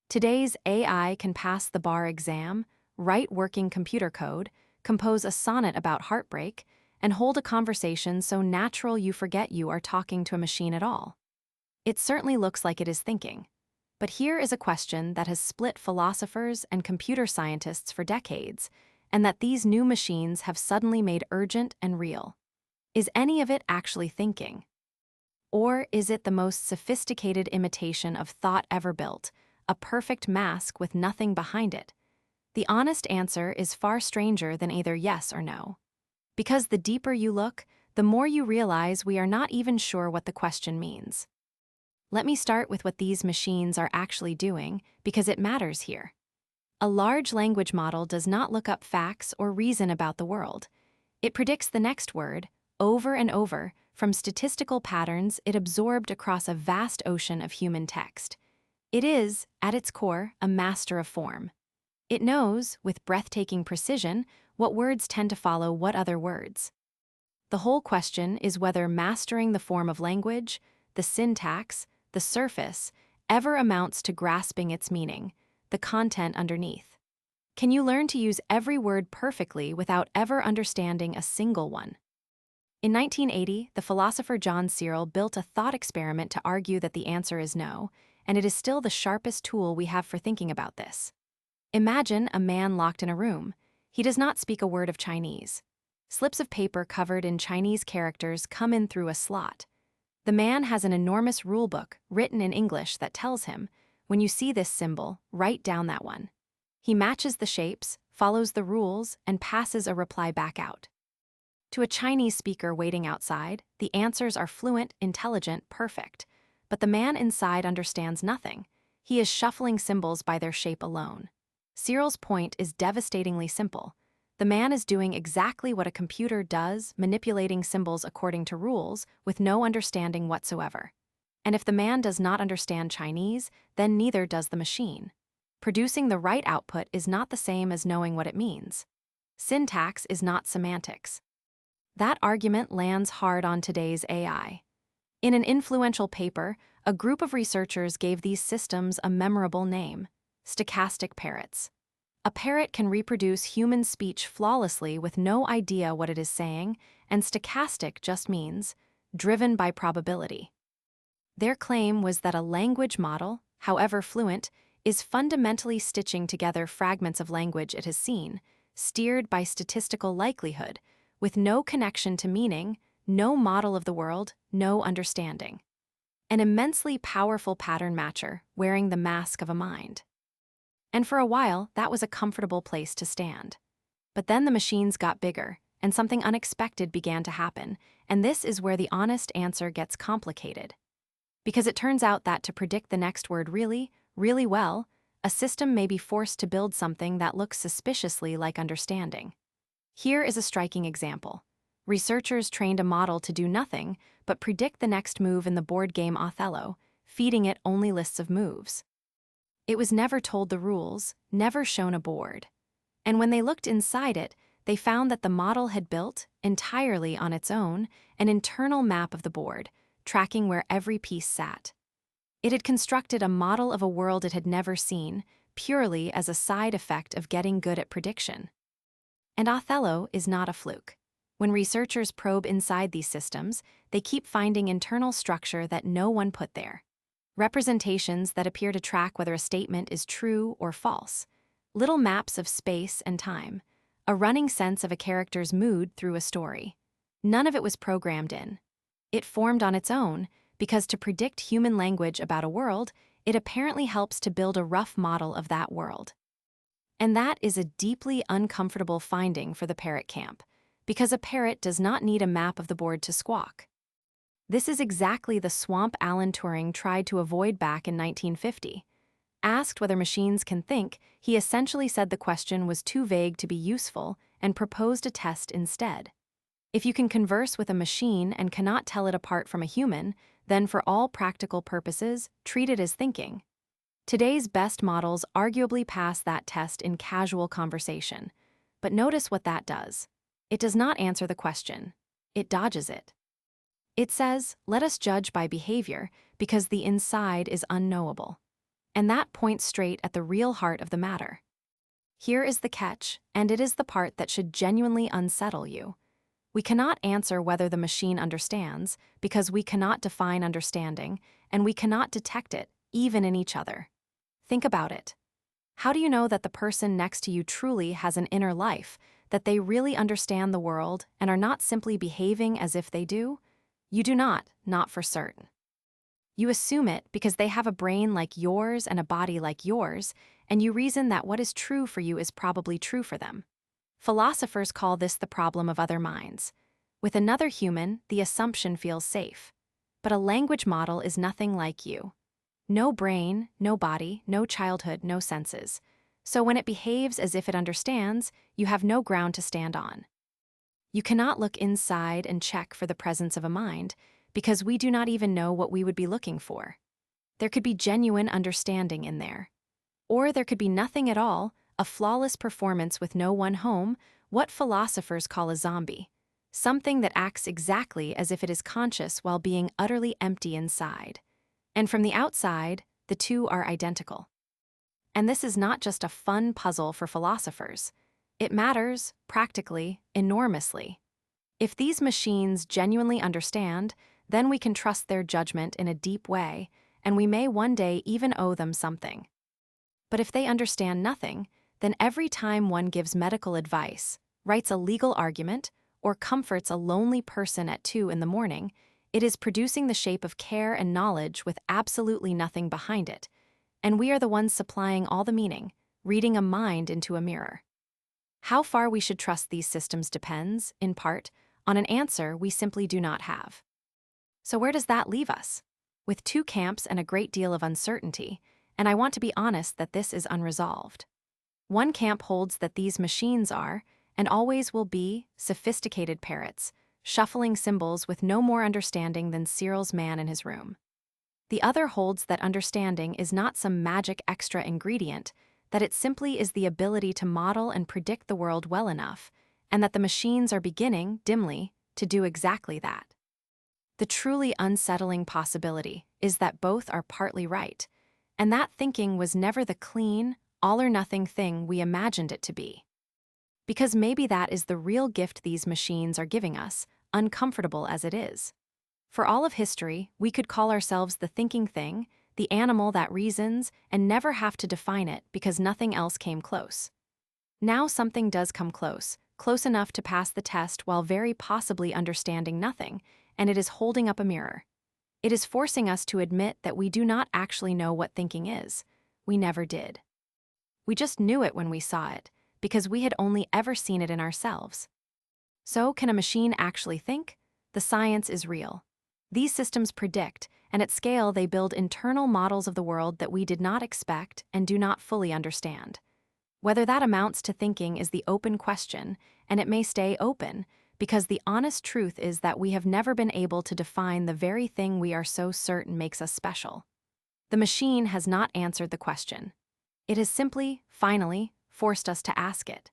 Today's AI can pass the bar exam, write working computer code, compose a sonnet about heartbreak, and hold a conversation so natural you forget you are talking to a machine at all. It certainly looks like it is thinking. But here is a question that has split philosophers and computer scientists for decades, and that these new machines have suddenly made urgent and real. Is any of it actually thinking? Or is it the most sophisticated imitation of thought ever built, a perfect mask with nothing behind it? The honest answer is far stranger than either yes or no. Because the deeper you look, the more you realize we are not even sure what the question means. Let me start with what these machines are actually doing, because it matters here. A large language model does not look up facts or reason about the world. It predicts the next word, over and over, from statistical patterns it absorbed across a vast ocean of human text. It is, at its core, a master of form. It knows, with breathtaking precision, what words tend to follow what other words. The whole question is whether mastering the form of language, the syntax, the surface, ever amounts to grasping its meaning, the content underneath. Can you learn to use every word perfectly without ever understanding a single one? In 1980, the philosopher John Searle built a thought experiment to argue that the answer is no, and it is still the sharpest tool we have for thinking about this. Imagine a man locked in a room. He does not speak a word of Chinese. Slips of paper covered in Chinese characters come in through a slot. The man has an enormous rulebook written in English that tells him, when you see this symbol, write down that one. He matches the shapes, follows the rules, and passes a reply back out. To a Chinese speaker waiting outside, the answers are fluent, intelligent, perfect. But the man inside understands nothing. He is shuffling symbols by their shape alone. Searle's point is devastatingly simple. The man is doing exactly what a computer does, manipulating symbols according to rules, with no understanding whatsoever. And if the man does not understand Chinese, then neither does the machine. Producing the right output is not the same as knowing what it means. Syntax is not semantics. That argument lands hard on today's AI. In an influential paper, a group of researchers gave these systems a memorable name: stochastic parrots. A parrot can reproduce human speech flawlessly with no idea what it is saying, and stochastic just means driven by probability. Their claim was that a language model, however fluent, is fundamentally stitching together fragments of language it has seen, steered by statistical likelihood, with no connection to meaning, no model of the world, no understanding. An immensely powerful pattern matcher wearing the mask of a mind. And for a while, that was a comfortable place to stand. But then the machines got bigger, and something unexpected began to happen, and this is where the honest answer gets complicated. Because it turns out that to predict the next word really, really well, a system may be forced to build something that looks suspiciously like understanding. Here is a striking example. Researchers trained a model to do nothing but predict the next move in the board game Othello, feeding it only lists of moves. It was never told the rules, never shown a board. And when they looked inside it, they found that the model had built, entirely on its own, an internal map of the board, tracking where every piece sat. It had constructed a model of a world it had never seen, purely as a side effect of getting good at prediction. And Othello is not a fluke. When researchers probe inside these systems, they keep finding internal structure that no one put there. Representations that appear to track whether a statement is true or false. Little maps of space and time. A running sense of a character's mood through a story. None of it was programmed in. It formed on its own, because to predict human language about a world, it apparently helps to build a rough model of that world. And that is a deeply uncomfortable finding for the parrot camp, because a parrot does not need a map of the board to squawk. This is exactly the swamp Alan Turing tried to avoid back in 1950. Asked whether machines can think, he essentially said the question was too vague to be useful and proposed a test instead. If you can converse with a machine and cannot tell it apart from a human, then for all practical purposes, treat it as thinking. Today's best models arguably pass that test in casual conversation. But notice what that does. It does not answer the question. It dodges it. It says, let us judge by behavior, because the inside is unknowable. And that points straight at the real heart of the matter. Here is the catch, and it is the part that should genuinely unsettle you. We cannot answer whether the machine understands because we cannot define understanding, and we cannot detect it, even in each other. Think about it. How do you know that the person next to you truly has an inner life, that they really understand the world and are not simply behaving as if they do? You do not for certain. You assume it because they have a brain like yours and a body like yours, and you reason that what is true for you is probably true for them. Philosophers call this the problem of other minds. With another human, the assumption feels safe. But a language model is nothing like you. No brain, no body, no childhood, no senses. So when it behaves as if it understands, you have no ground to stand on. You cannot look inside and check for the presence of a mind, because we do not even know what we would be looking for. There could be genuine understanding in there. Or there could be nothing at all, a flawless performance with no one home, what philosophers call a zombie. Something that acts exactly as if it is conscious while being utterly empty inside. And from the outside, the two are identical. And this is not just a fun puzzle for philosophers. It matters, practically, enormously. If these machines genuinely understand, then we can trust their judgment in a deep way, and we may one day even owe them something. But if they understand nothing, then every time one gives medical advice, writes a legal argument, or comforts a lonely person at 2 in the morning, it is producing the shape of care and knowledge with absolutely nothing behind it, and we are the ones supplying all the meaning, reading a mind into a mirror. How far we should trust these systems depends, in part, on an answer we simply do not have. So where does that leave us? With 2 camps and a great deal of uncertainty, and I want to be honest that this is unresolved. One camp holds that these machines are, and always will be, sophisticated parrots, shuffling symbols with no more understanding than Searle's man in his room. The other holds that understanding is not some magic extra ingredient, that it simply is the ability to model and predict the world well enough, and that the machines are beginning, dimly, to do exactly that. The truly unsettling possibility is that both are partly right, and that thinking was never the clean, all-or-nothing thing we imagined it to be. Because maybe that is the real gift these machines are giving us, uncomfortable as it is. For all of history, we could call ourselves the thinking thing, the animal that reasons, and never have to define it because nothing else came close. Now something does come close enough to pass the test while very possibly understanding nothing, and it is holding up a mirror. It is forcing us to admit that we do not actually know what thinking is. We never did. We just knew it when we saw it, because we had only ever seen it in ourselves. So, can a machine actually think? The science is real. These systems predict, and at scale they build internal models of the world that we did not expect and do not fully understand. Whether that amounts to thinking is the open question, and it may stay open, because the honest truth is that we have never been able to define the very thing we are so certain makes us special. The machine has not answered the question. It has simply, finally, forced us to ask it.